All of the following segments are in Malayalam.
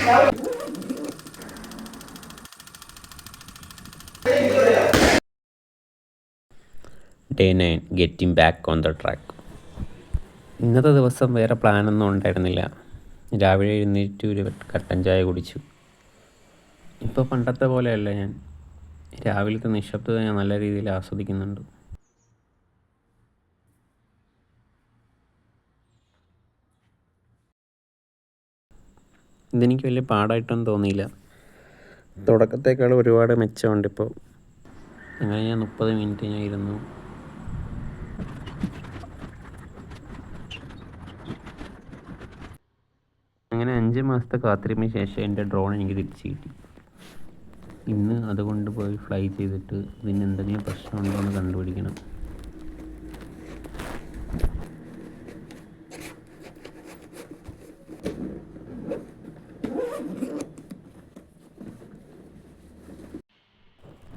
Day 9 getting back on the track. ഇന്നത്തെ ദിവസം വേറെ പ്ലാനൊന്നും ഉണ്ടായിരുന്നില്ല. രാവിലെ എഴുന്നേറ്റ് ഒരു കട്ടൻ ചായ കുടിച്ചു. ഇപ്പോൾ പണ്ടത്തെ പോലെയല്ല ഞാൻ. രാവിലത്തെ നിശബ്ദത ഞാൻ നല്ല രീതിയിൽ ആസ്വദിക്കുന്നുണ്ട്. ഇതെനിക്ക് വലിയ പാടായിട്ടൊന്നും തോന്നിയില്ല. തുടക്കത്തേക്കാൾ ഒരുപാട് മെച്ചമുണ്ട് ഇപ്പോൾ. അങ്ങനെ ഞാൻ 30 മിനിറ്റ് ഞാൻ ഇരുന്നു. അങ്ങനെ 5 മാസത്തെ കാത്തിരിപ്പിന് ശേഷം എൻ്റെ ഡ്രോൺ എനിക്ക് തിരിച്ചു കിട്ടി. ഇന്ന് അതുകൊണ്ട് പോയി ഫ്ലൈ ചെയ്തിട്ട് ഇതിന് എന്തെങ്കിലും പ്രശ്നമുണ്ടോ എന്ന് കണ്ടുപിടിക്കണം.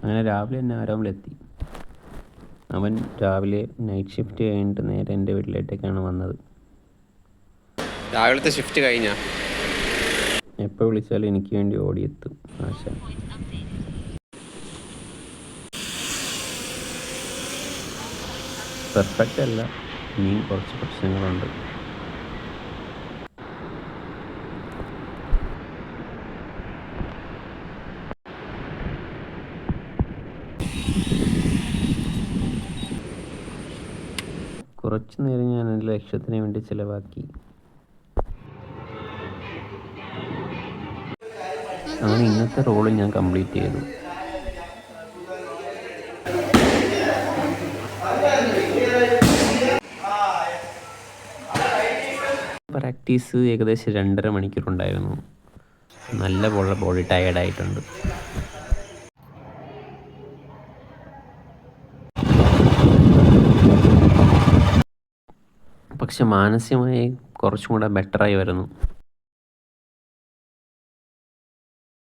അങ്ങനെ രാവിലെ തന്നെ ആരോമിലെത്തി. അവൻ രാവിലെ നൈറ്റ് ഷിഫ്റ്റ് കഴിഞ്ഞിട്ട് നേരെ എൻ്റെ വീട്ടിലേക്കാണ് വന്നത്. രാവിലത്തെ ഷിഫ്റ്റ് കഴിഞ്ഞാ എപ്പോൾ വിളിച്ചാലും എനിക്ക് വേണ്ടി ഓടിയെത്തും ആശാൻ. പെർഫെക്റ്റ് അല്ല, ഇനിയും കുറച്ച് പ്രശ്നങ്ങളുണ്ട്. കുറച്ചു നേരം ഞാൻ എൻ്റെ ലക്ഷ്യത്തിന് വേണ്ടി ചിലവാക്കി. അങ്ങനെ ഇന്നത്തെ റോള് ഞാൻ കംപ്ലീറ്റ് ചെയ്തു. പ്രാക്ടീസ് ഏകദേശം 2.5 മണിക്കൂറുണ്ടായിരുന്നു. നല്ല പോലെ ബോഡി ടയേർഡായിട്ടുണ്ട്. പക്ഷെ മാനസികമായി കുറച്ചും കൂടെ ബെറ്ററായി വരുന്നു.